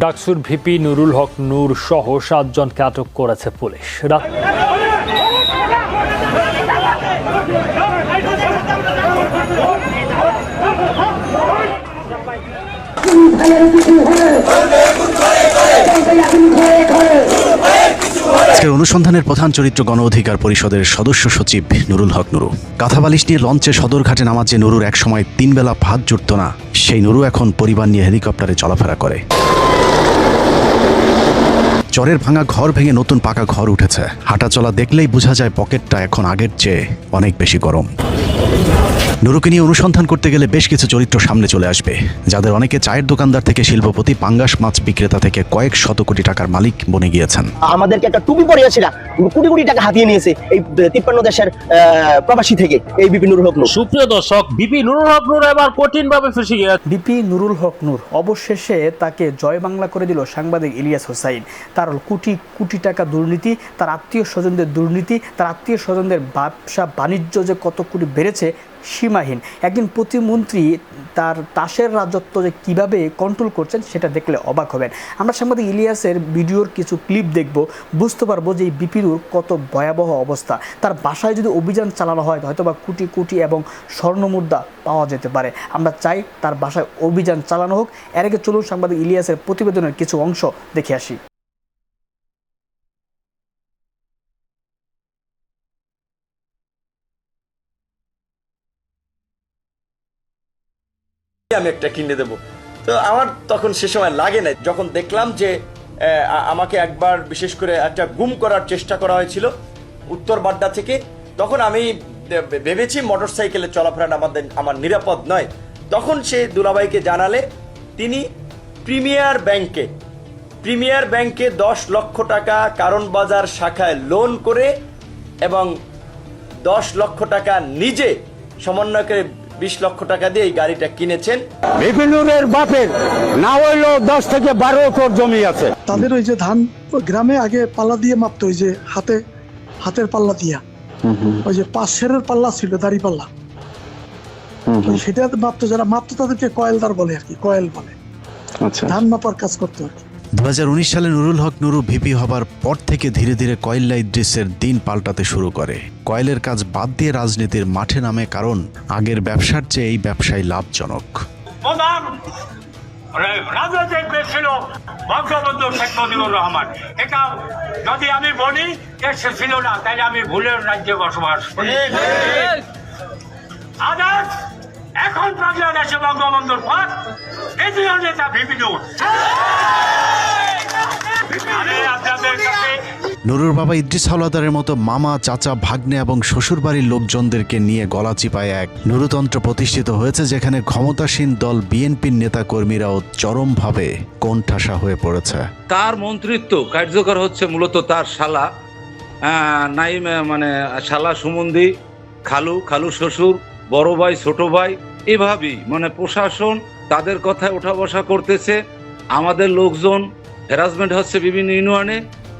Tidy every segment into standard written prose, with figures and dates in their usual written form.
ডাকসুর ভিপি নুরুল হক নূর সহ 7 জনকে আটক করেছে পুলিশ। আজকের অনুষ্ঠানের প্রধান চরিত্র গণ অধিকার পরিষদের সদস্য সচিব নুরুল হক নুরু। কাঁথাবালিশ নিয়ে লঞ্চে সদরঘাটে নামা যে নুরুর একসময় 3 বেলা ভাত জুটত না, সেই নুরু এখন পরিবার নিয়ে হেলিকপ্টারে চলাফেরা করে। চরের ভাঙা ঘর ভেঙে নতুন পাকা ঘর উঠেছে। হাঁটা চলা দেখলেই বোঝা যায় পকেটটা এখন আগের চেয়ে অনেক বেশি গরম। নুরুকে নিয়ে অনুসন্ধান করতে গেলে বেশ কিছু চরিত্র সামনে চলে আসবে, যাদের অনেকে চায়ের দোকানদার থেকে শিল্পপতি, পাঙ্গাস মাছ বিক্রেতা থেকে কয়েক শত কোটি টাকার মালিক বনে গিয়েছেন। আমাদেরকে একটা টুপি পরিয়েছিল, কোটি কোটি টাকা হাতিয়ে নিয়েছে এই 53 দেশের প্রবাসী থেকে এই বিপি নুরুল হক নূর। সুপ্রিয় দর্শক, বিপি নুরুল হক নূর এবার কঠিনভাবে ফেঁসে গিয়েছে। বিপি নুরুল হক নূর অবশেষে তাকে জয় বাংলা করে দিল সাংবাদিক ইলিয়াস হোসাইন। তার কোটি কোটি টাকা দুর্নীতি, তার আত্মীয় স্বজনদের দুর্নীতি, তার আত্মীয় স্বজনদের ব্যবসা বাণিজ্য যে কত কোটি বেড়েছে সীমাহীন। একজন প্রতিমন্ত্রী তার তাসের রাজত্ব যে কীভাবে কন্ট্রোল করছেন সেটা দেখলে অবাক হবেন। আমরা সাংবাদিক ইলিয়াসের ভিডিওর কিছু ক্লিপ দেখব, বুঝতে পারবো যে এই বিপি নুর কত ভয়াবহ অবস্থা। তার বাসায় যদি অভিযান চালানো হয় হয়তো বা কোটি কোটি এবং স্বর্ণমুদ্রা পাওয়া যেতে পারে। আমরা চাই তার বাসায় অভিযান চালানো হোক। এর আগে চলুন সাংবাদিক ইলিয়াসের প্রতিবেদনের কিছু অংশ দেখে আসি। আমি একটা কিনে দেবো, তো আমার তখন সে সময় লাগে না। যখন দেখলাম যে আমাকে একবার বিশেষ করে একটা গুম করার চেষ্টা করা হয়েছিল উত্তর বাড্ডা থেকে, তখন আমি ভেবেছি মোটরসাইকেলে চলাফেরা আমার নিরাপদ নয়। তখন সে দুলাভাইকে জানালে তিনি প্রিমিয়ার ব্যাংকে 10 লক্ষ টাকা কারণ বাজার শাখায় লোন করে এবং 10 লক্ষ টাকা নিজে সমন্বয় করে 20 লক্ষ টাকা দিয়ে এই গাড়িটা কিনেছেন। বিপি নুরের বাপের না হইলো 10 থেকে 12 একর জমি আছে। তাদের ওই যে ধান গ্রামে আগে পাল্লা দিয়ে মাপতো, ওই যে হাতের পাল্লা দিয়া, ওই যে 5 সেরের পাল্লা ছিল, দাড়ি পাল্লা, সেটা মাপতো। যারা মাপতো তাদেরকে কয়েলদার বলে আর কি, কয়েল বলে। আচ্ছা, ধান মাপার কাজ করতো আর কি। 2019 সালে নুরুল হক নুরু ভিপি হবার পর থেকে ধীরে ধীরে কয়েল্লা ইদ্রিসের দিন পাল্টাতে শুরু করে। কয়েলের কাজ বাদ দিয়ে রাজনীতির মাঠে নামে, কারণ আগের ব্যবসার চেয়ে এই ব্যবসায় লাভজনক। রাজনৈতিক ছিল বঙ্গবন্ধু শেখ মুজিবুর রহমান। এটা যদি আমি বলি সে ছিল না, তাইলে আমি ভুলের রাজ্যে বসবাস করি। আদার এখন বাংলাদেশে বঙ্গবন্ধুর পর দ্বিতীয় নেতা বিপি নুর। নুরুর বাবা ইদ্রিস হাওলাদারের মতো মামা, চাচা, ভাগ্নে এবং শ্বশুরবাড়ির লোকজনদেরকে নিয়ে গলা চিপায় এক নুরুতন্ত্র প্রতিষ্ঠিত হয়েছে, যেখানে ক্ষমতাসীন দল বিএনপির নেতা কর্মীরাও চরমভাবে কোণঠাসা হয়ে পড়েছে। তার মন্ত্রিত্ব কার্যকর হচ্ছে মূলত তার শালা নাইম, মানে শালা সুমন্দি, খালু শ্বশুর, বড় ভাই, ছোট ভাই, এভাবেই মানে প্রশাসন তাদের কথায় ওঠা বসা করতেছে। আমাদের লোকজন হ্যারাসমেন্ট হচ্ছে বিভিন্ন ইউনিয়নে,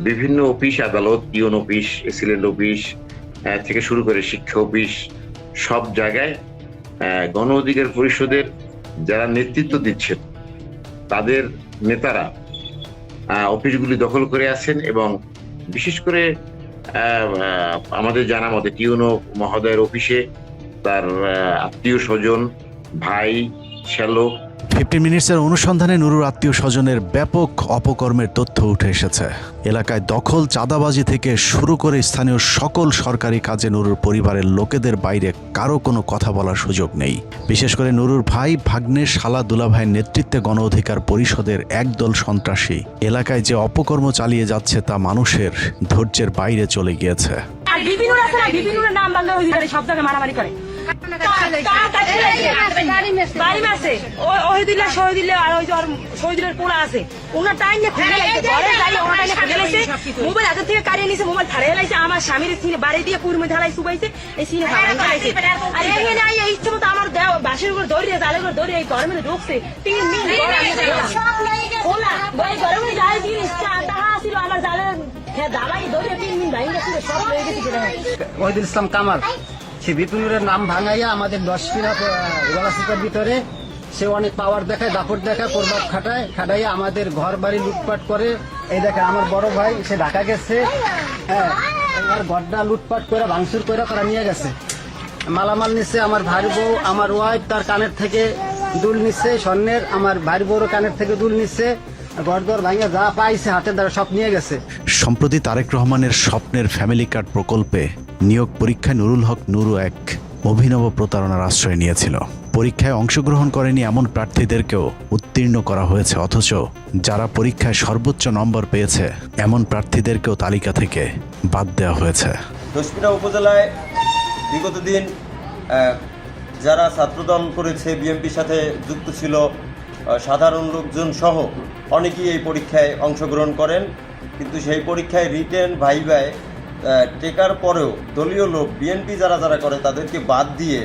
বিভিন্ন অফিস আদালত, ইউন অফিস, এসিলেন্ট অফিস থেকে শুরু করে শিক্ষা অফিস, সব জায়গায় গণ অধিকার পরিষদের যারা নেতৃত্ব দিচ্ছেন তাদের নেতারা অফিসগুলি দখল করে আছেন। এবং বিশেষ করে আমাদের জানা মতে টিউনো মহোদয়ের অফিসে তার আত্মীয় স্বজন, ভাই, শ্যালক। 15 মিনিটসের অনুসন্ধানে নুরুর আত্মীয় স্বজনের ব্যাপক অপকর্মের তথ্য উঠে এসেছে। এলাকায় দখল, চাঁদাবাজি থেকে শুরু করে স্থানীয় সকল সরকারি কাজে নুরুর পরিবারের লোকেদের বাইরে কারো কোনো কথা বলার সুযোগ নেই। বিশেষ করে নুরুর ভাই, ভাগ্নে, শালা, দুলাভাইয়ের নেতৃত্বে গণ অধিকার পরিষদের একদল সন্ত্রাসী এলাকায় যে অপকর্ম চালিয়ে যাচ্ছে তা মানুষের ধৈর্যের বাইরে চলে গিয়েছে। আমার স্বামীর বাড়ি দিয়ে পুরমে ঢালাই শুবাইছে, আমার বাসের উপর দৌড়িয়ে জালের উপর দৌড়িয়ে এই গরমে ঢুকছে। 3 দিন ছিল আমার জালের দাবাই দৌড়িয়ে 3 দিন ভাই গেছিল, সব হয়ে গেছে। ওহিদুল ইসলাম কামাল, সে বিপি নুরের নাম ভাঙাইয়া আমাদের 10 কিনা গলাচিপার ভিতরে সে অনেক পাওয়ার দেখায়, দাপট দেখায়, প্রভাব খাটায় আমাদের ঘর বাড়ি লুটপাট করে। এই দেখে আমার বড় ভাই সে ঢাকা গেছে, হ্যাঁ, আমার ঘরটা লুটপাট করে ভাঙচুর করে তারা নিয়ে গেছে। মালামাল নিচ্ছে, আমার ভাই বউ, আমার ওয়াইফ তার কানের থেকে দুল নিচ্ছে স্বর্ণের, আমার ভাই বউর কানের থেকে দুল নিচ্ছে, ঘর দর ভাঙে যা পাইছে হাতের দ্বারা সব নিয়ে গেছে। সম্প্রতি তারেক রহমানের স্বপ্নের ফ্যামিলি কার্ড প্রকল্পে নিয়োগ পরীক্ষায় নুরুল হক নুরু এক অভিনব প্রতারণার আশ্রয় নিয়েছিল। পরীক্ষায় অংশগ্রহণ করেনি এমন প্রার্থীদেরকেও উত্তীর্ণ করা হয়েছে, অথচ যারা পরীক্ষায় সর্বোচ্চ নম্বর পেয়েছে এমন প্রার্থীদেরকেও তালিকা থেকে বাদ দেওয়া হয়েছে। দশমিনা উপজেলায় বিগত দিন যারা ছাত্রদল করেছে, বিএনপির সাথে যুক্ত ছিল, সাধারণ লোকজন সহ অনেকেই এই পরীক্ষায় অংশগ্রহণ করেন, কিন্তু সেই পরীক্ষায় রিটেন ভাইভায় টেকার পরেও দলীয় লোক বিএনপি যারা করে তাদেরকে বাদ দিয়ে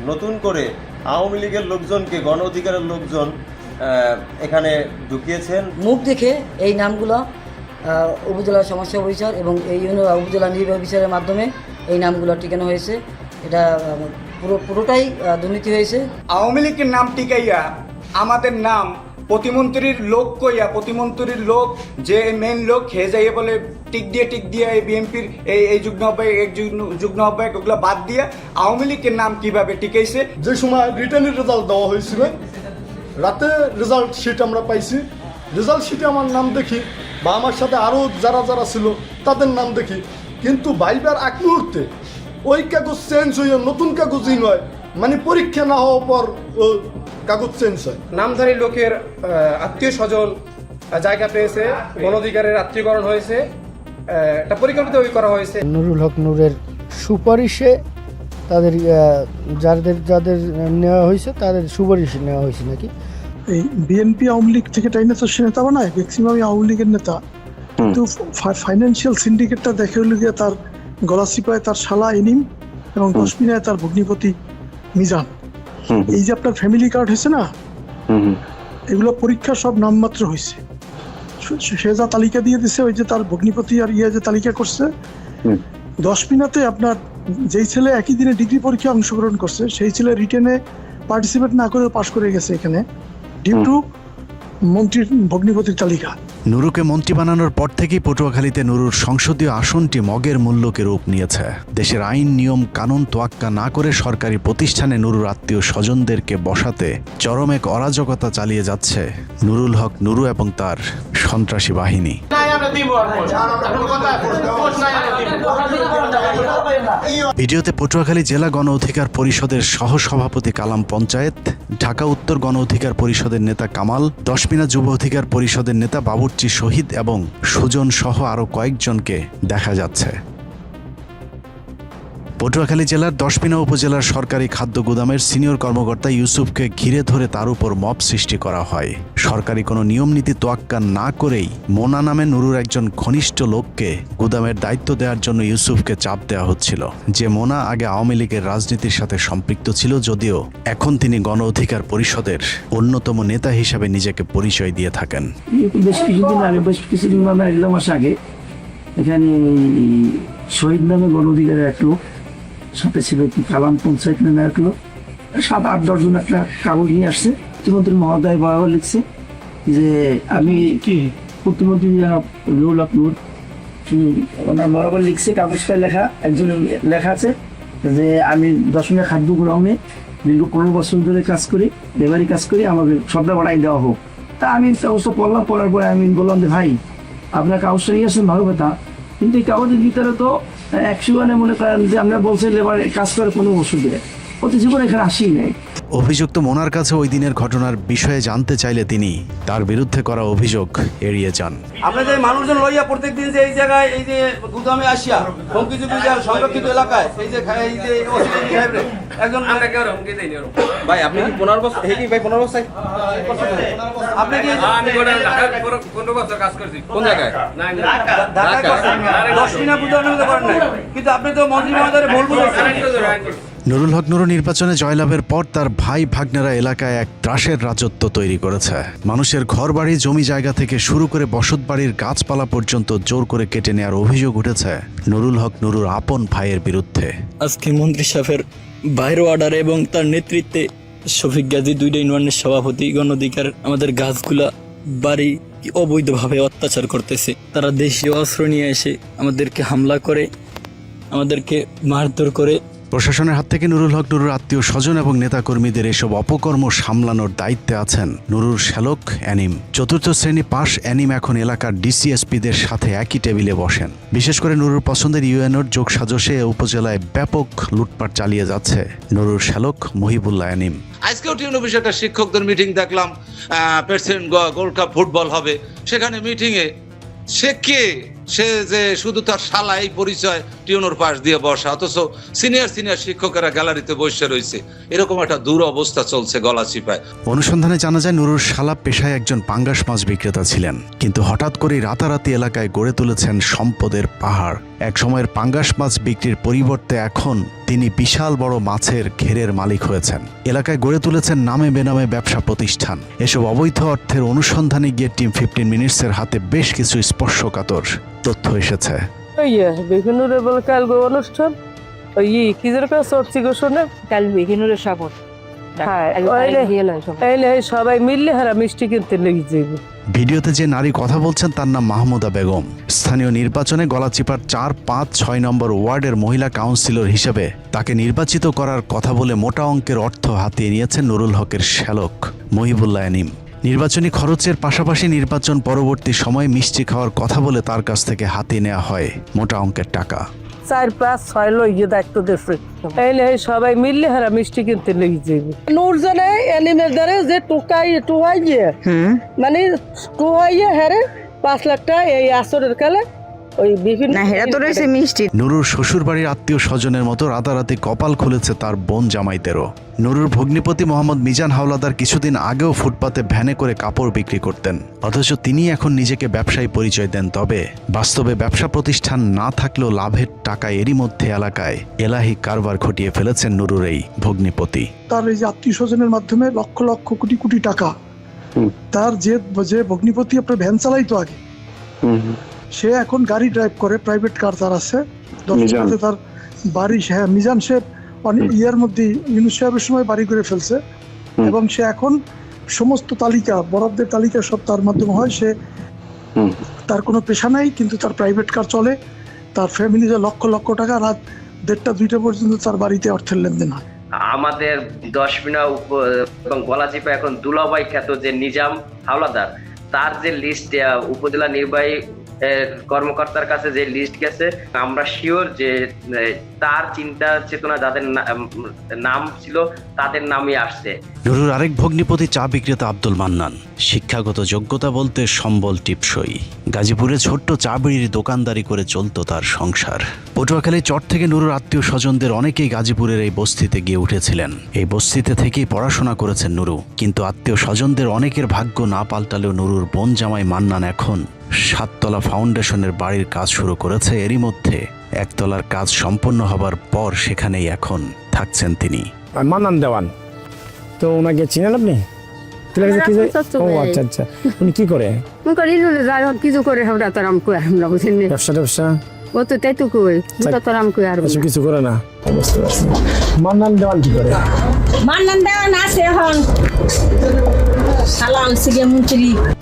নতুন করে আওয়ামী লীগের লোকজনকে, গণ অধিকারের লোকজন এখানে ঢুকিয়েছেন। মুখ দেখে এই নামগুলো উপজেলা সমস্যা বিচার এবং এই উপজেলা নির্বাহী বিচারের মাধ্যমে এই নামগুলো টিকানো হয়েছে। এটা পুরোটাই দুর্নীতি হয়েছে। আওয়ামী লীগের নাম টিকাইয়া আমাদের নাম প্রতিমন্ত্রীর লোক কইয়া, প্রতিমন্ত্রীর লোক যে মেইন লোক খেয়ে যাইয়ে বলে টিক দিয়ে এই বিএনপির এই যুগ্ম আহ্বায়ক ওগুলো বাদ দিয়ে আওয়ামী লীগের নাম কিভাবে টিকাইছে। যে সময় রিটার্নের রেজাল্ট দেওয়া হয়েছিল, রাতে রেজাল্ট শিট আমরা পাইছি। রেজাল্ট শিটে আমার নাম দেখি বা আমার সাথে আরও যারা ছিল তাদের নাম দেখি, কিন্তু ভাইবার এক মুহূর্তে ওই কাগজ চেঞ্জ হয়ে নতুন কাগজই নয়, মানে পরীক্ষা না হওয়ার পর কাগজ চেঞ্জ হয়। নামধারী লোকের আত্মীয় স্বজন জায়গা পেয়েছে, গণ অধিকারের আত্মীয়করণ হয়েছে, এটা পরিকল্পিত করা হয়েছে। নুরুল হক নুরের সুপারিশে তাদের যাদের নেওয়া হয়েছে তাদের সুপারিশে নেওয়া হয়েছে নাকি? এই বিএনপি আওয়ামী লীগ থেকে টাইনে তো সে নেতা বানায়, ম্যাক্সিমামই আওয়ামী লীগের নেতা, কিন্তু ফাইন্যান্সিয়াল সিন্ডিকেটটা দেখে হলো গিয়ে তার গলাচিপায় তার শালা ইনিম এবং দশমিনায় তার ভগ্নিপতি মিজান। এই যে আপনার ফ্যামিলি কার্ড হয়েছে না, এগুলো পরীক্ষা সব নামমাত্র হয়েছে। সে যা তালিকা দিয়ে দিছে, ওই যে তার ভগ্নিপতি আর যে তালিকা করছে, দশমিনাতে আপনার যেই ছেলে একই দিনে ডিগ্রি পরীক্ষায় অংশগ্রহণ করছে সেই ছেলে রিটেনে পার্টিসিপেট না করে পাশ করে গেছে এখানে, ডিউ টু মন্ত্রীর ভগ্নিপতির তালিকা। নুরুকে মন্ত্রী বানানোর পর থেকেই পটুয়াখালীতে নুরুর সংসদীয় আসনটি মগের মূল্যকে রূপ নিয়েছে। দেশের আইন নিয়ম কানুন তোয়াক্কা না করে সরকারি প্রতিষ্ঠানে নুরুর আত্মীয় স্বজনদেরকে বসাতে চরম এক অরাজকতা চালিয়ে যাচ্ছে নুরুল হক নুরু এবং তার সন্ত্রাসী বাহিনী। ভিডিওতে পটুয়াখালী জেলা গণ অধিকার পরিষদের সহসভাপতি কালাম পঞ্চায়েত, ঢাকা উত্তর গণ অধিকার পরিষদের নেতা কামাল, দশমিনা যুব অধিকার পরিষদের নেতা বাবুর্চি শহীদ এবং সুজন সহ আরো কয়েকজনকে দেখা যাচ্ছে। পটুয়াখালী জেলার দশমিনা উপজেলার সরকারি খাদ্য গুদামের সিনিয়র কর্মকর্তা ইউসুফকে ঘিরে ধরে তার উপর মব সৃষ্টি করা হয়। সরকারি কোনো নিয়ম নীতি তোয়াক্কা না করেই মোনা নামে নুরুর একজন ঘনিষ্ঠ লোককে গুদামের দায়িত্ব দেওয়ার জন্য ইউসুফকে চাপ দেওয়া হচ্ছিল। যে মোনা আগে আওয়ামী লীগের রাজনীতির সাথে সম্পৃক্ত ছিল, যদিও এখন তিনি গণ অধিকার পরিষদের অন্যতম নেতা হিসাবে নিজেকে পরিচয় দিয়ে থাকেন। বেশ কিছুদিন আগে এখানে শহীদ নামে গণ অধিকারের এক লোক, সাথে ছিল কালাম পঞ্চায়েত নামে এক লোক, 7-8-10 জন একটা কাগজ নিয়ে আসছে। প্রতিমন্ত্রী মহোদয় বরাবর লিখছে যে আমি কি প্রতিমন্ত্রী নুরুল হক নুর, ওনার বরাবর লিখছে, কাগজটা লেখা, একজন লেখা আছে যে আমি দশমিনা খাদ্য গোডাউনে দীর্ঘ 15 বছর ধরে কাজ করি, লেবারি কাজ করি, আমাকে সবটা বাড়াই দেওয়া হোক। তা আমি কাগজটা পড়লাম, পড়ার পরে আমি বললাম যে ভাই আপনার কাগজটা নিয়ে আসছেন ভালো কথা, কিন্তু এই কাগজের ভিতরে তো 100 মনে করেন যে আমরা বলছি লেবার কাজ করে 15 বছর ধরে, প্রতি জীবন এখানে আসি নাই। অভিযুক্ত মোনার কাছে ওই দিনের ঘটনার বিষয়ে জানতে চাইলে তিনি তার বিরুদ্ধে করা অভিযোগ এড়িয়ে যান। আপনাদের মানুষজন লইয়া প্রত্যেকদিন যে এই জায়গায় এই যে গুদামে আসিয়া হুমকি সংরক্ষিত এলাকায় এই যে একজন ভাই আপনি কি 15 বছর ভাই 15 বছর আপনি কি আমি 15 বছর কাজ করছি কোন জায়গায়? দশমিনা গুদামে করেন নাই, কিন্তু আপনি তো মন্ত্রী মহোদয়ের ভুল বুঝেছেন। নুরুল হক নুরু নির্বাচনে জয়লাভের পর তার ভাই ভাগ্নেরা এলাকায় এক ত্রাসের রাজত্ব তৈরি করেছে। মানুষের ঘরবাড়ি জমি জায়গা থেকে শুরু করে বসতবাড়ির গাছপালা পর্যন্ত জোর করে কেটে নেওয়ার অভিযোগ উঠেছে নুরুল হক নুরুর আপন ভাইয়ের বিরুদ্ধে। আজকে মন্ত্রী সাহেবের বাইরে অর্ডার এবং তার নেতৃত্বে শফিক গাজী 2 ইউনিয়নের সভাপতি। গণ অধিকার আমাদের গাছগুলা বাড়ি অবৈধভাবে অত্যাচার করতেছে। তারা দেশীয় অস্ত্র নিয়ে এসে আমাদেরকে হামলা করে, আমাদেরকে মারধর করে। প্রশাসনের হাত থেকে নুরুল হক নুরুর আত্মীয় স্বজন এবং নেতাকর্মীদের এসব অপকর্ম সামলানোর দায়িত্বে আছেন নুরুর শ্যালক অ্যানিম। 4র্থ শ্রেণী পাশ অ্যানিম এখন এলাকার ডিসিএসপিদের সাথে একই টেবিলে বসেন। বিশেষ করে নুরুর পছন্দের ইউএনওর যোগসাজশে উপজেলায় ব্যাপক লুটপাট চালিয়ে যাচ্ছে নুরুর শ্যালক মহিবুল্লাহ অ্যানিম। আজকেও টিউন অফিসে একটা শিক্ষকদের মিটিং দেখলাম, প্রেসিডেন্ট গোল্ড কাপ ফুটবল হবে, সেখানে মিটিংয়ে সে যে শুধু তার শালা এই পরিচয় টিউনোর পাশ দিয়ে বসা, অথচ সিনিয়র শিক্ষকেরা গ্যালারিতে বসে রয়েছে। এরকম একটা দুরবস্থা চলছে গলাচিপায়। অনুসন্ধানে জানা যায় নুরুর শালা পেশায় একজন পাঙ্গাস মাছ বিক্রেতা ছিলেন, কিন্তু হঠাৎ করেই রাতারাতি এলাকায় গড়ে তুলেছেন সম্পদের পাহাড়। এক সময়ের পাঙ্গাস মাছ বিক্রির পরিবর্তে এখন তিনি বিশাল বড় মাছের ঘেরের মালিক হয়েছেন। এলাকায় গড়ে তুলেছেন নামে বেনামে ব্যবসা প্রতিষ্ঠান। এসব অবৈধ অর্থের অনুসন্ধানে গিয়ে টিম 15 মিনিটসের হাতে বেশ কিছু স্পর্শকাতর তথ্য এসেছে। অনুষ্ঠান সবাই মিললে মিষ্টি কিনতে লেগে যাবে। ভিডিওতে যে নারী কথা বলছেন তার নাম মাহমুদা বেগম। স্থানীয় নির্বাচনে গলাচিপার 4, 5, 6 নম্বর ওয়ার্ডের মহিলা কাউন্সিলর হিসেবে তাকে নির্বাচিত করার কথা বলে মোটা অঙ্কের অর্থ হাতিয়ে নিয়েছেন নুরুল হকের শ্যালক মহিবুল্লাহ অ্যানিম। নির্বাচনী খরচের পাশাপাশি নির্বাচন পরবর্তী সময়ে মিষ্টি খাওয়ার কথা বলে তার কাছ থেকে হাতিয়ে নেওয়া হয় মোটা অঙ্কের টাকা। 4, 5, 6 লইয়ে দায়িত্ব দিচ্ছে। সবাই মিললে মিষ্টি কিনতে লেগে যাবে। নূরজনে অ্যানিমের দ্বারা যে টুকাইয়ে মানে টুকাইয়ে হারে 5 লাখ টাকা এই আসরের কালে নুরুর শ্বশুর বাড়ির আত্মীয় স্বজনের মতো রাতারাতি কপাল খুলেছে তার বোন জামাইদেরও। নুরুর ভগ্নিপতি মোহাম্মদ মিজান হাওলাদার কিছুদিন আগেও ফুটপাতে ভ্যানে করে কাপড় বিক্রি করতেন, অথচ তিনি এখন নিজেকে ব্যবসায়ী পরিচয় দেন। তবে বাস্তবে ব্যবসা প্রতিষ্ঠান না থাকলেও লাভের টাকা এরই মধ্যে এলাকায় এলাহি কারবার ঘটিয়ে ফেলেছেন নুরুর এই ভগ্নিপতি। তার এই যে আত্মীয় স্বজনের মাধ্যমে লক্ষ লক্ষ কোটি কোটি টাকা, তার যে ভগ্নিপতি আপনার ভ্যান চালাইতো আগে, সে এখন গাড়ি ড্রাইভ করে, প্রাইভেট কার তার আছে। তার বাড়ি মিজান সাহেব অনেক ইয়ার মধ্যে ইউনুস সাহেবের সময় বাড়ি করে ফেলছে, এবং সে এখন সমস্ত তালিকা, বরাদ্দের তালিকা সব তার মাধ্যমে হয়। সে তার কোনো পেশা নাই, কিন্তু তার প্রাইভেট কার চলে। তার ফ্যামিলিতে লক্ষ লক্ষ টাকা রাত 1টা 2টা পর্যন্ত তার বাড়িতে অর্থের লেনদেন হয়। আমাদের 10 মিনা এবং গলাচিপা এখন দুলাভাই খ্যাত যে নিজাম হাওলাদার, তার যে লিস্ট উপজেলা নির্বাহী কর্মকর্তার কাছে যে লিস্ট গেছে, আমরা শিওর যে তার চিন্তা চেতনা যাদের নাম ছিল তাদের নামই আসছে। নুরুর আরেক ভগ্নিপতি চা বিক্রেতা আব্দুল মান্নান। শিক্ষাগত যোগ্যতা বলতে সম্বল টিপসই। গাজীপুরে ছোট্ট চা বিড়ির দোকানদারি করে চলত তার সংসার। পটুয়াখালী চর থেকে নুরুর আত্মীয় স্বজনদের অনেকেই গাজীপুরের এই বস্তিতে গিয়ে উঠেছিলেন। এই বস্তিতে থেকেই পড়াশোনা করেছেন নুরু, কিন্তু আত্মীয় স্বজনদের অনেকের ভাগ্য না পাল্টালেও নুরুর বোন জামাই মান্নান এখন 7 তলা ফাউন্ডেশনের বাড়ির কাজ শুরু করেছে। এরই মধ্যে 1 তলার কাজ সম্পন্ন হবার পর সেখানেই এখন থাকছেন তিনি। মান্নান দেওয়ান, তো ওনাকে চিনেন আপনি? আচ্ছা, উনি কি করে? কিছু করে ব্যবসা ও তো তাই তো কই কিছু করে না। মান্নান দেওয়ান কি করে? মান্নান দেওয়ান আছে এখন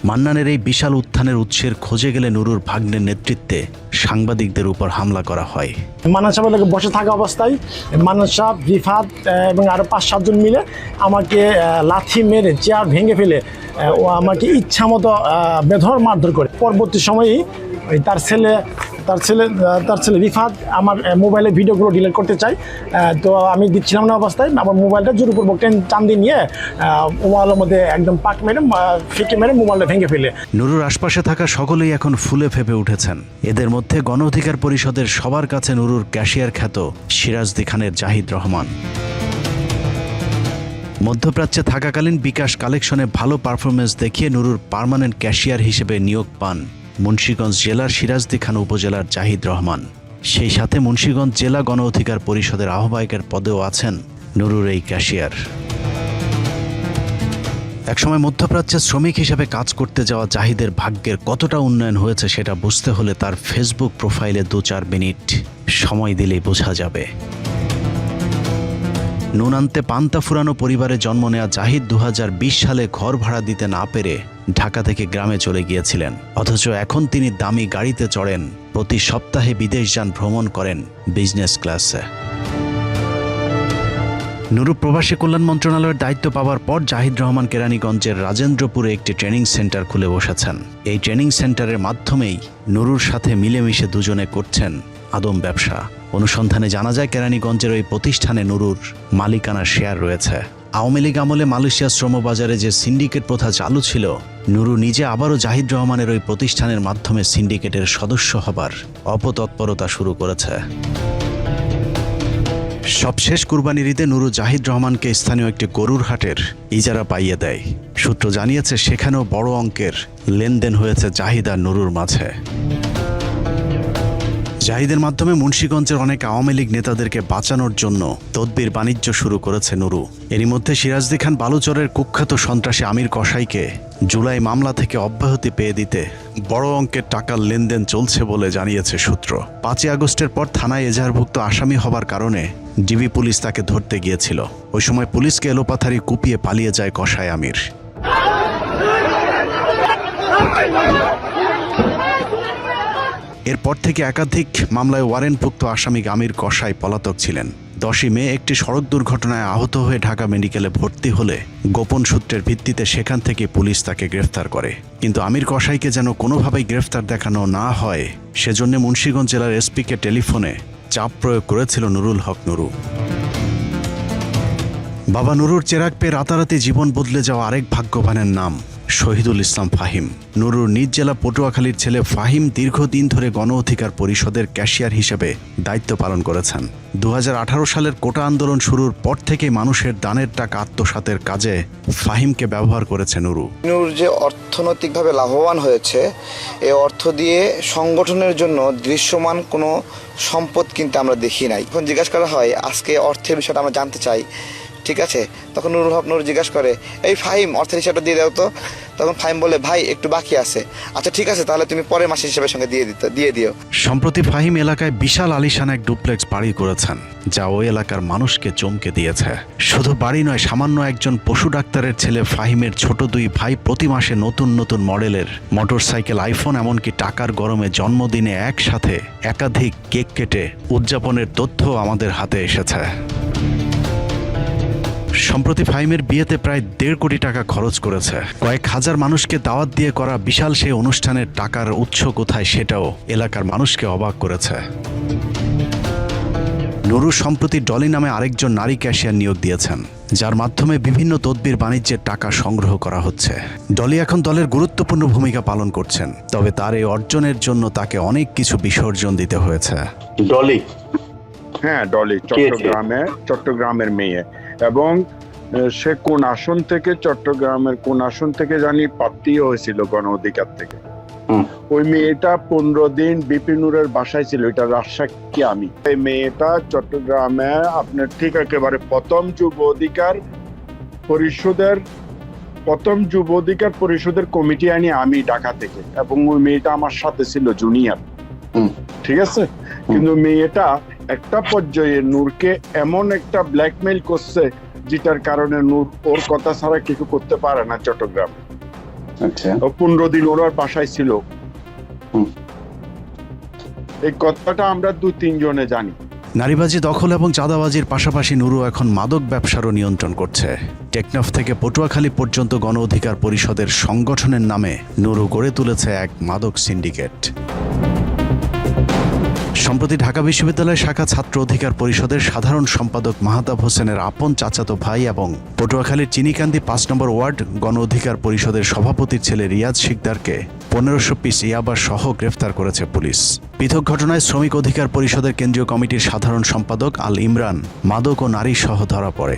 মান্নানের এই বিশাল উত্থানের উৎসের খোঁজে গেলে নুরুর ভাগ্নের নেতৃত্বে সাংবাদিকদের উপর হামলা করা হয়। মান্নান সাহেব বসে থাকা অবস্থায় মান্নান সাহেব, রিফাত এবং আরো 5-7 জন মিলে আমাকে লাথি মেরে চেয়ার ভেঙে ফেলে ও আমাকে ইচ্ছা মতো বেধড় মারধর করে। পরবর্তী সময়ে তার ছেলে রিফাত আমার মোবাইলের ভিডিওগুলো ডিলিট করতে চাই, তো আমি দিচ্ছিলাম না অবস্থায় আমার মোবাইলটা জোরপূর্বক টান দিয়ে নিয়ে মোবাইলের মধ্যে একদম পাক মেরে ফিকে মেরে মোবাইলটা ভেঙে ফেলে। নুরুর আশপাশে থাকা সকলেই এখন ফুলে ফেপে উঠেছেন। এদের মধ্যে গণ অধিকার পরিষদের সবার কাছে নুরুর ক্যাশিয়ার খ্যাত সিরাজদি খানের জাহিদ রহমান। মধ্যপ্রাচ্যে থাকাকালীন বিকাশ কালেকশনে ভালো পারফরমেন্স দেখিয়ে নুরুর পার্মানেন্ট ক্যাশিয়ার হিসেবে নিয়োগ পান মুন্সিগঞ্জ জেলার সিরাজদি খান উপজেলার জাহিদ রহমান। সেই সাথে মুন্সিগঞ্জ জেলা গণ অধিকার পরিষদের আহ্বায়কের পদেও আছেন নুরুর এই ক্যাশিয়ার। একসময় মধ্যপ্রাচ্যে শ্রমিক হিসেবে কাজ করতে যাওয়া জাহিদের ভাগ্যের কতটা উন্নয়ন হয়েছে সেটা বুঝতে হলে তার ফেসবুক প্রোফাইলে 2-4 মিনিট সময় দিলেই বোঝা যাবে। নুন আনতে পান্তা ফুরানো পরিবারে জন্ম নেওয়া জাহিদ 2020 সালে ঘর ভাড়া দিতে না পেরে ঢাকা থেকে গ্রামে চলে গিয়েছিলেন। অথচ এখন তিনি দামি গাড়িতে চড়েন, প্রতি সপ্তাহে বিদেশ যান, ভ্রমণ করেন বিজনেস ক্লাসে। নুরু প্রবাসী কল্যাণ মন্ত্রণালয়ের দায়িত্ব পাওয়ার পর জাহিদ রহমান কেরানীগঞ্জের রাজেন্দ্রপুরে একটি ট্রেনিং সেন্টার খুলে বসেছেন। এই ট্রেনিং সেন্টারের মাধ্যমেই নুরুর সাথে মিলেমিশে দুজনে করছেন আদম ব্যবসা। অনুসন্ধানে জানা যায় কেরানীগঞ্জের ওই প্রতিষ্ঠানে নুরুর মালিকানার শেয়ার রয়েছে। আওয়ামী লীগ আমলে মালয়েশিয়া শ্রমবাজারে যে সিন্ডিকেট প্রথা চালু ছিল, নুরু নিজে আবারও জাহিদ রহমানের ওই প্রতিষ্ঠানের মাধ্যমে সিন্ডিকেটের সদস্য হবার অপতৎপরতা শুরু করেছে। সবশেষ কুরবানির ঈদে নুরু জাহিদ রহমানকে স্থানীয় একটি গরুর হাটের ইজারা পাইয়ে দেয়। সূত্র জানিয়েছে সেখানেও বড় অঙ্কের লেনদেন হয়েছে জাহিদ আর নুরুর মাঝে। জাহিদের মাধ্যমে মুন্সিগঞ্জের অনেক আওয়ামী লীগ নেতাদেরকে বাঁচানোর জন্য তদবির বাণিজ্য শুরু করেছে নুরু। এরই মধ্যে সিরাজদি খান বালুচরের কুখ্যাত সন্ত্রাসী আমির কসাইকে জুলাই মামলা থেকে অব্যাহতি পেয়ে দিতে বড় অঙ্কের টাকার লেনদেন চলছে বলে জানিয়েছে সূত্র। 5 আগস্টের পর থানায় এজাহারভুক্ত আসামি হবার কারণে ডিবি পুলিশ তাকে ধরতে গিয়েছিল। ওই সময় পুলিশকে এলোপাথারি কুপিয়ে পালিয়ে যায় কসাই আমির। এরপর থেকে একাধিক মামলায় ওয়ারেন্টভুক্ত আসামি আমির কসাই পলাতক ছিলেন। 10ই মে একটি সড়ক দুর্ঘটনায় আহত হয়ে ঢাকা মেডিকেলে ভর্তি হলে গোপন সূত্রের ভিত্তিতে সেখান থেকে পুলিশ তাকে গ্রেফতার করে। কিন্তু আমির কসাইকে যেন কোনোভাবেই গ্রেফতার দেখানো না হয় সেজন্য মুন্সিগঞ্জ জেলার এসপিকে টেলিফোনে চাপ প্রয়োগ করেছিল নুরুল হক নুরু। বাবা নুরুর চেরাগ পেয়ে রাতারাতি জীবন বদলে যাওয়া আরেক ভাগ্যবানের নাম শহীদুল ইসলাম ফাহিম। নুরুর নিজ জেলা পটুয়াখালীর ছেলে ফাহিম দীর্ঘদিন ধরে গণ অধিকার পরিষদের ক্যাশিয়ার হিসেবে দায়িত্ব পালন করেছেন। 2018 সালের কোটা আন্দোলন শুরুর পর থেকে মানুষের দানের টাকা আত্মসাতের কাজে ফাহিমকে ব্যবহার করেছে নুরু। নুর যে অর্থনৈতিকভাবে লাভবান হয়েছে, এই অর্থ দিয়ে সংগঠনের জন্য দৃশ্যমান কোনো সম্পদ কিন্তু আমরা দেখি নাই। যখন জিজ্ঞাসা করা হয় আজকে অর্থের বিষয়টা আমরা জানতে চাই, ঠিক আছে, তখন নুরুল হক নুর জিজ্ঞাসা করে এই ফাহিম অর্থের হিসাবটা দিয়ে দাও তো। তখন ফাহিম বলে ভাই একটু বাকি আছে। আচ্ছা ঠিক আছে, তাহলে তুমি পরের মাসের হিসাবের সঙ্গে দিয়ে দিও। সম্প্রতি ফাহিম এলাকায় বিশাল আলিশান এক ডুপ্লেক্স বাড়ি করেছেন, যা ওই এলাকার মানুষকে চমকে দিয়েছে। শুধু বাড়ি নয়, সামান্য একজন পশু ডাক্তারের ছেলে ফাহিমের ছোট 2 ভাই প্রতি মাসে নতুন নতুন মডেলের মোটরসাইকেল, আইফোন, এমনকি টাকার গরমে জন্মদিনে একসাথে একাধিক কেক কেটে উদযাপনের তথ্য আমাদের হাতে এসেছে। সম্প্রতি ফাহিমের বিয়েতে প্রায় 1.5 কোটি টাকা খরচ করেছে। কয়েক হাজার মানুষকে দাওয়াত দিয়ে করা বিশাল সেই অনুষ্ঠানের টাকার উৎস কোথায় সেটাও এলাকার মানুষকে অবাক করেছে। নুরু সম্প্রতি ডলি নামে আরেকজন নারী ক্যাশিয়ার নিয়োগ দিয়েছেন, যার মাধ্যমে বিভিন্ন তদবির বাণিজ্যের টাকা সংগ্রহ করা হচ্ছে। ডলি এখন দলের গুরুত্বপূর্ণ ভূমিকা পালন করছেন, তবে তার এই অর্জনের জন্য তাকে অনেক কিছু বিসর্জন দিতে হয়েছে। ডলি, হ্যাঁ ডলি চট্টগ্রামের মেয়ে, এবং সে কোন আসন থেকে, চট্টগ্রামের কোন আসন থেকে জানি প্রার্থী হয়েছিল গণ অধিকার থেকে। ওই মেয়েটা 15 দিন বিপিনুরের বাসায় ছিল, এটা রাজসাক্ষী আমি। এই মেয়েটা চট্টগ্রামে আপনার ঠিক একেবারে প্রথম যুব অধিকার পরিষদের কমিটি আনি আমি ঢাকা থেকে, এবং ওই মেয়েটা আমার সাথে ছিল জুনিয়র, ঠিক আছে। কিন্তু মেয়েটা একটা পর্যায়ে নূরকে এমন একটা ব্ল্যাকমেইল করছে যেটার কারণে নূর ওর কথা ছাড়া কিছু করতে পারে না চট্টগ্রাম। 15 দিন ওর বাসায় ছিল। এই কথাটা আমরা 2-3 জনে জানি। নারীবাজি, দখল এবং চাঁদাবাজির পাশাপাশি নুরু এখন মাদক ব্যবসারও নিয়ন্ত্রণ করছে। টেকনাফ থেকে পটুয়াখালী পর্যন্ত গণ অধিকার পরিষদের সংগঠনের নামে নুরু গড়ে তুলেছে এক মাদক সিন্ডিকেট। সম্প্রতি ঢাকা বিশ্ববিদ্যালয় শাখা ছাত্র অধিকার পরিষদের সাধারণ সম্পাদক মাহতাব হোসেনের আপন চাচাতো ভাই এবং পটুয়াখালীর চিনিকান্দি 5 নম্বর ওয়ার্ড গণ অধিকার পরিষদের সভাপতির ছেলে রিয়াজ শিকদারকে 1500 পিস ইয়াবা সহ গ্রেফতার করেছে পুলিশ। পৃথক ঘটনায় শ্রমিক অধিকার পরিষদের কেন্দ্রীয় কমিটির সাধারণ সম্পাদক আল ইমরান মাদক ও নারী সহ ধরা পড়ে।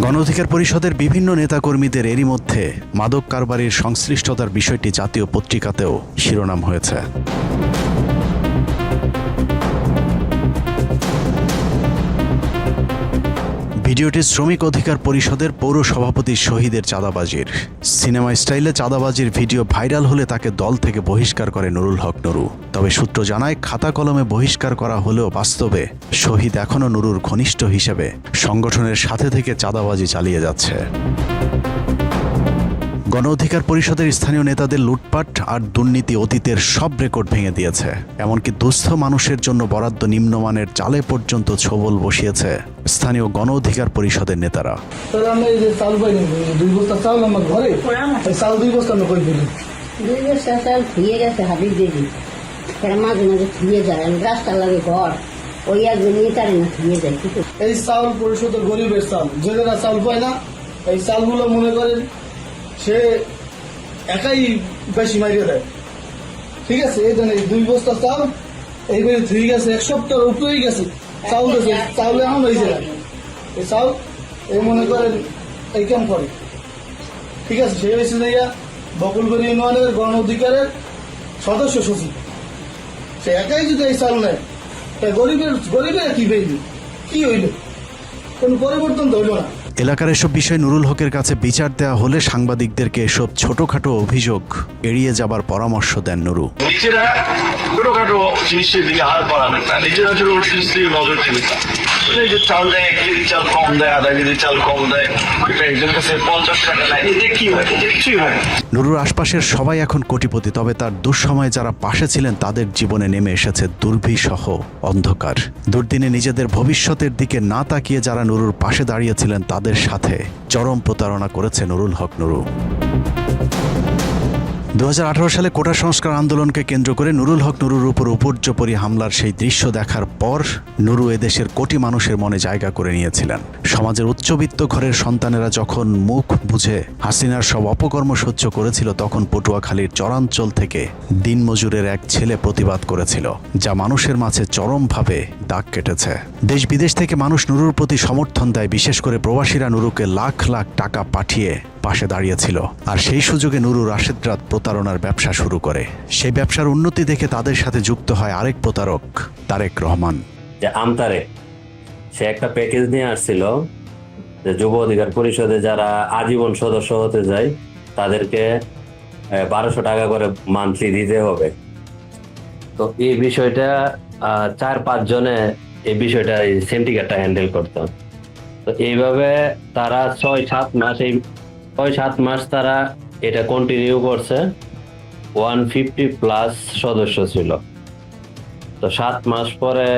গণ অধিকার পরিষদের বিভিন্ন নেতাকর্মীদের এরই মধ্যে মাদক কারবারির সংশ্লিষ্টতার বিষয়টি জাতীয় পত্রিকাতেও শিরোনাম হয়েছে। ভিডিওটি শ্রমিক অধিকার পরিষদের পৌর সভাপতি শহীদের চাঁদাবাজির। সিনেমা স্টাইলে চাঁদাবাজির ভিডিও ভাইরাল হলে তাকে দল থেকে বহিষ্কার করে নুরুল হক নুরু। তবে সূত্র জানায়, খাতা কলমে বহিষ্কার করা হলেও বাস্তবে শহীদ এখনও নুরুর ঘনিষ্ঠ হিসেবে সংগঠনের সাথে থেকে চাঁদাবাজি চালিয়ে যাচ্ছে। গণ অধিকার পরিষদের স্থানীয় নেতাদের লুটপাট আর দুর্নীতি অতীতের সব রেকর্ড ভেঙে দিয়েছে। এমনকি দুস্থ মানুষের জন্য বরাদ্দ নিম্নমানের চালে পর্যন্ত ছোবল বসিয়েছে স্থানীয় গণ অধিকার পরিষদের নেতারা। এই চাউল পরিষদ গরিবের চাল, যেটা চাউল পায় না, এই চালগুলো মনে করেন সে একাই বেশি মারিয়ে দেয়। ঠিক আছে, এই জন্য 2 বস্তা চাল এইবারে ধুয়ে গেছে, 1 সপ্তাহ উপরেই গেছে চাউল গেছে, চাউলে এখন হয়েছে এই চাউল এই মনে করেন এই কাম করে। ঠিক আছে, সে হয়েছে যাইয়া বকুলবাড়ি ইউনিয়নের গণ অধিকারের সদস্য সচিব। সে একাই যদি এই চাল নেয়, তাই গরিবের কি পেইবে, কি হইল? কোন পরিবর্তন তো হইল না। এলাকার এসব বিষয়ে নুরুল হকের কাছে বিচার দেওয়া হলে সাংবাদিকদেরকে এসব ছোটখাটো অভিযোগ এড়িয়ে যাবার পরামর্শ দেন নুরু। নিজেরা ছোটখাটো জিনিসের দিকে হাত বাড়াবেন না, নিজেরা ছোট নজর দিবেন না। এই যে চাল দেয়, 1 কেজি চাল কম দেয়, আধা কেজি চাল কম দেয়, একজন কাছে 50 টাকা নেয়, এতে কি হয়? কিছুই হয়। নুরুর আশপাশের সবাই এখন কোটিপতি, তবে তার দুঃসময়ে যারা পাশে ছিলেন তাদের জীবনে নেমে এসেছে দুর্বিষহ অন্ধকার। দুর্দিনে নিজেদের ভবিষ্যতের দিকে না তাকিয়ে যারা নুরুর পাশে দাঁড়িয়েছিলেন তাদের সাথে চরম প্রতারণা করেছে নুরুল হক নুরু। 2018 সালে কোটা সংস্কার আন্দোলনকে কেন্দ্র করে নুরুল হক নুরুর উপর উপর্যুপরি হামলার সেই দৃশ্য দেখার পর নুরু এদেশের কোটি মানুষের মনে জায়গা করে নিয়েছিলেন। সমাজের উচ্চবিত্ত ঘরের সন্তানেরা যখন মুখ বুঝে হাসিনার সব অপকর্ম সহ্য করেছিল, তখন পটুয়াখালীর চরাঞ্চল থেকে দিনমজুরের এক ছেলে প্রতিবাদ করেছিল, যা মানুষের মাঝে চরমভাবে দাগ কেটেছে। দেশ বিদেশ থেকে মানুষ নুরুর প্রতি সমর্থন দেয়, বিশেষ করে প্রবাসীরা নুরুকে লাখ লাখ টাকা পাঠিয়ে পাশে দাঁড়িয়েছিল। আর সেই সুযোগে নুরু রাশেদ রাত প্রতারণার ব্যবসা শুরু করে। সেই ব্যবসার উন্নতি দেখে তাদের সাথে যুক্ত হয় আরেক প্রতারক, তারেক রহমান। যে আমতারেক, সে একটা প্যাকেজ নিয়ে আসছিল যে যুব অধিকার পরিষদে যারা আজীবন সদস্য হতে যায় তাদেরকে 1200 টাকা করে মান্থলি দিতে হবে। তো এই বিষয়টা 4-5 জনে এই বিষয়টা সিন্ডিকেটটা হ্যান্ডেল করতো। তো এইভাবে তারা 6-7 মাস তারা এটা কন্টিনিউ করছে। 150+ সদস্য ছিল। তো 7 মাস পরে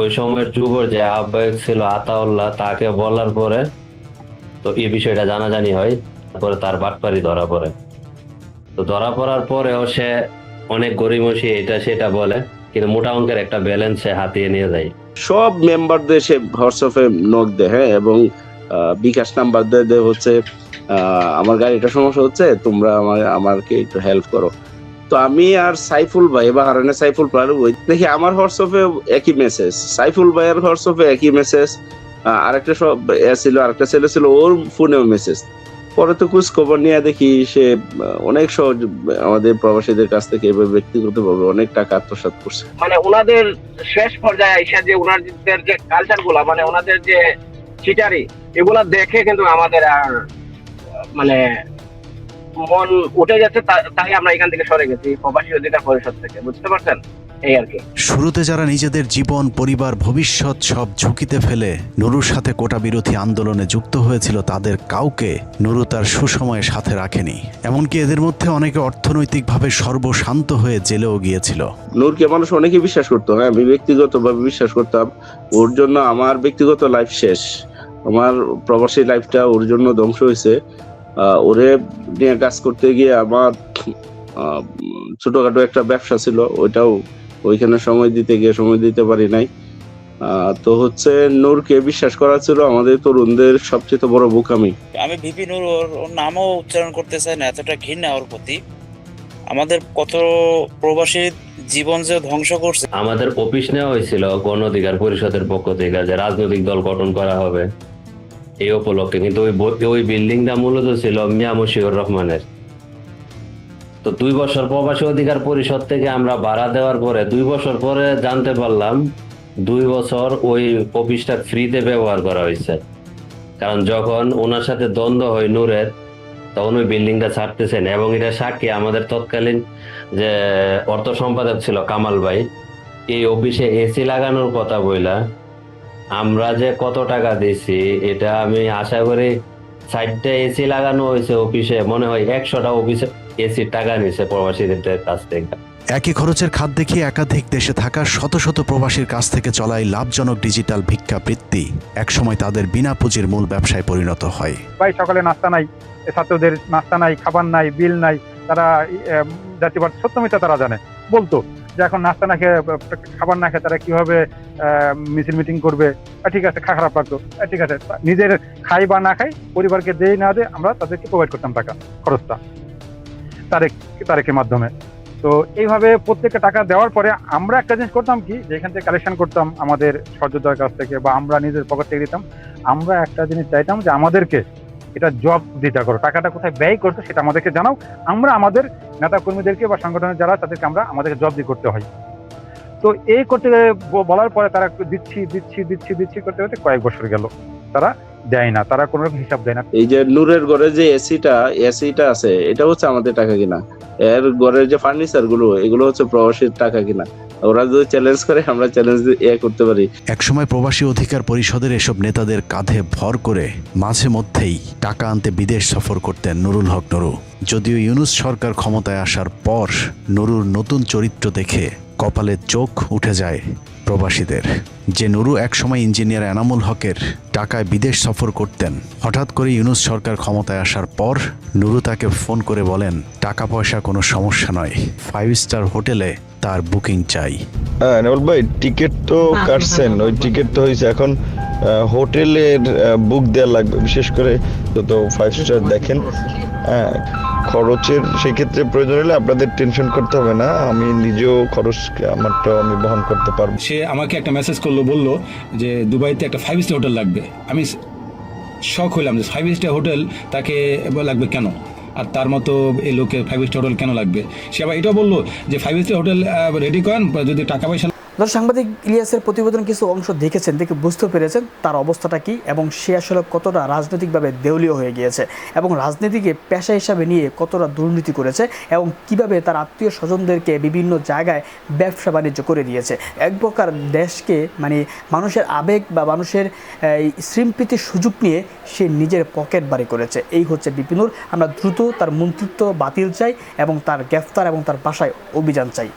ওই সময়ের যুবর যে আহ্বায়ক ছিল আতাউল্লাহ, তাকে বলার পরে তো এই বিষয়টা জানাজানি হয়। তারপরে তার বাটপারি ধরা পড়ে। তো ধরা পড়ার পরেও সে অনেক গরিমসি এটা সেটা বলে, কিন্তু মোটা অঙ্কের একটা ব্যালেন্স সে হাতিয়ে নিয়ে যায়। সব মেম্বারদের সে হোয়াটসঅ্যাপে নক দেয়, হ্যাঁ, এবং বিকাশ নাম্বার দেয় হচ্ছে আমার গাড়িটা সমস্যা হচ্ছে, তোমরা আমাকে একটু হেল্প করো। তো আমি আর সাইফুল ভাই বা হারানে সাইফুল ভাই দেখি আমার হোয়াটসঅ্যাপে একই মেসেজ, সাইফুল ভাইয়ের হোয়াটসঅ্যাপে একই মেসেজ, আরেকটা সব ছিল, আরেকটা ছেলে ছিল ওর ফোনেও মেসেজ। পরে তো খোঁজ খবর নিয়ে দেখি সে অনেক সহজ আমাদের প্রবাসীদের কাছ থেকে এভাবে ব্যক্তিগতভাবে অনেক টাকা আত্মসাৎ করছে। মানে ওনাদের শেষ পর্যায়ে আইসা যে ওনাদের যে কালচার গুলা, মানে ওনাদের যে চিটারি, এগুলা দেখে কিন্তু আমাদের আর মানে মন উঠে যাচ্ছে, তাই আমরা এখান থেকে সরে গেছি প্রবাসী অধিকার পরিষদ থেকে, বুঝতে পারছেন? এই আর কি। শুরুতে যারা নিজেদের জীবন, পরিবার, ভবিষ্যৎ সব ঝুঁকিতে ফেলে নুরুর সাথে কোটা বিরোধী আন্দোলনে যুক্ত হয়েছিল, তাদের কাউকে নুরু তার সুসময়ে সাথে রাখেনি। এমনকি এদের মধ্যে অনেকে অর্থনৈতিকভাবে সর্বশান্ত হয়ে জেলেও গিয়েছিল। নূরকে মানুষ অনেকে বিশ্বাস করতো, হ্যাঁ, আমি ব্যক্তিগতভাবে বিশ্বাস করতাম। ওর জন্য আমার ব্যক্তিগত লাইফ শেষ, আমার প্রবাসী লাইফটা ওর জন্য ধ্বংস হয়েছে। ওরে নিয়ে কাজ করতে গিয়ে আমার ছোটখাটো একটা ব্যবসা ছিল, ওইটাও ওইখানে সময় দিতে পারি নাই। তো হচ্ছে নূরকে বিশ্বাস করা ছিল আমাদের তরুণদের সবচেয়ে বড় বোকামি। আমি ভিপি নূর ওর নামও উচ্চারণ করতে চাই না, এতটা ঘৃণা ওর প্রতি। আমাদের কত প্রবাসী জীবন যে ধ্বংস করছে। আমাদের অফিস নেওয়া হয়েছিল গণ অধিকার পরিষদের পক্ষ থেকে যে রাজনৈতিক দল গঠন করা হবে এই উপলক্ষে, কিন্তু ওই বিল্ডিংটা মূলত ছিল মিয়া মশিউর রহমানের। তো 2 বছর প্রবাসী অধিকার পরিষদ থেকে আমরা ভাড়া দেওয়ার পরে 2 বছর পরে জানতে পারলাম 2 বছর ওই অফিসটা ফ্রিতে ব্যবহার করা হয়েছে। কারণ যখন ওনার সাথে দ্বন্দ্ব হয় নূরের, তখন ওই বিল্ডিংটা ছাড়তেছেন। এবং এটা সাক্ষী আমাদের তৎকালীন যে অর্থ সম্পাদক ছিল কামাল ভাই, এই অফিসে এসি লাগানোর কথা বইলা আমরা যে কত টাকা দিছি, এটা আমি আশা করি 60টা এসি লাগানো হয়েছে অফিসে, মনে হয় 100টা অফিসে এসির টাকা নিছে প্রবাসীদের কাছ থেকে। একই খরচের খাত দেখিয়ে একাধিক দেশে থাকা শত শত প্রবাসীর কাছ থেকে চলাই লাভজনক ডিজিটাল ভিক্ষাবৃত্তি একসময় তাদের বিনা পুঁজির মূল ব্যবসায় পরিণত হয়। ভাই সকালে নাস্তা নাই, ছাত্রদের নাস্তা নাই, খাবার নাই, বিল নাই, তারা জাতীয়বাদ সত্যমিতা তারা জানে, বলতো যে এখন নাস্তা না খেয়ে, খাবার না খেয়ে তারা কিভাবে মিছিল মিটিং করবে। ঠিক আছে, খারাপ লাগতো, ঠিক আছে, নিজের খাই বা না খাই, পরিবারকে দেই না দে, আমরা তাদেরকে প্রোভাইড করতাম টাকা, খরচটা তারেকের মাধ্যমে। তো এইভাবে প্রত্যেকটা টাকা দেওয়ার পরে আমরা একটা জিনিস করতাম কি, যে এখান থেকে কালেকশন করতাম আমাদের সহযোদ্ধার কাছ থেকে বা আমরা নিজের পকেট থেকে দিতাম। আমরা একটা জিনিস চাইতাম যে আমাদেরকে এটা জব দিতে করো, টাকাটা কোথায় ব্যয় করছো সেটা আমাদেরকে জানাও। আমরা আমাদের নেতা কর্মীদেরকে বা সংগঠনের যারা তাদেরকে আমাদেরকে জব দিয়ে করতে হয়। তো এই করতে বলার পরে তারা দিচ্ছি করতে করতে কয়েক বছর গেল, তারা দেয় না, তারা কোনো হিসাব দেয় না। এই যে নূরের ঘরে যে এসিটা আছে, এটা হচ্ছে আমাদের টাকা কিনা। এর ঘরের যে ফার্নিচার গুলো, এগুলো হচ্ছে প্রবাসীর টাকা কিনা। ওরা যদি চ্যালেঞ্জ করে, আমরা চ্যালেঞ্জ করতে পারি। একসময় প্রবাসী অধিকার পরিষদের এসব নেতাদের কাঁধে ভর করে মাঝে মধ্যেই টাকা আনতে বিদেশ সফর করতেন নুরুল হক নুরু। যদিও ইউনূস সরকার ক্ষমতায় আসার পর নুরুর নতুন চরিত্র দেখে কপালে চোখ উঠে যায় প্রবাসীদের। যে নুরু একসময় ইঞ্জিনিয়ার এনামুল হকের টাকায় বিদেশ সফর করতেন, হঠাৎ করে ইউনূস সরকার ক্ষমতায় আসার পর নুরু তাকে ফোন করে বলেন টাকা পয়সা কোনো সমস্যা নয়, 5 স্টার হোটেলে তার বুকিং চাই। হ্যাঁ নেবল ভাই, টিকিট তো কাটছেন, ওই টিকিট তো হয়েছে, এখন হোটেলের বুক দেওয়া লাগবে, বিশেষ করে যত 5 স্টার দেখেন। হ্যাঁ, খরচের সেক্ষেত্রে প্রয়োজন হলে আপনাদের টেনশন করতে হবে না, আমি নিজেও খরচ আমারটাও আমি বহন করতে পারবো। সে আমাকে একটা মেসেজ করলো, বললো যে দুবাইতে একটা 5 স্টার হোটেল লাগবে। আমি শখ হইলাম যে 5 স্টার হোটেল তাকে লাগবে কেন, আর তার মতো এই লোকের 5 স্টার হোটেল কেন লাগবে। সে আবার এটাও বললো যে 5 স্টার হোটেল রেডি করেন, যদি টাকা পয়সা। সাংবাদিক ইলিয়াসের প্রতিবেদন কিছু অংশ দেখেছেন, দেখে বুঝতে পেরেছেন তার অবস্থাটা কি এবং সে আসলে কতটা রাজনৈতিকভাবে দেউলিয়া হয়ে গিয়েছে এবং রাজনীতিকে পেশা হিসাবে নিয়ে কতটা দুর্নীতি করেছে এবং কিভাবে তার আত্মীয় স্বজনদেরকে বিভিন্ন জায়গায় ব্যবসা বাণিজ্য করে দিয়েছে। এক প্রকার দেশকে মানুষের আবেগ বা মানুষের শৃঙ্খলিতির সুযোগ নিয়ে সে নিজের পকেট বাড়ি করেছে। এই হচ্ছে বিপিনুর। আমরা দ্রুত তার মন্ত্রিত্ব বাতিল চাই এবং তার গ্রেফতার এবং তার বাসায় অভিযান চাই।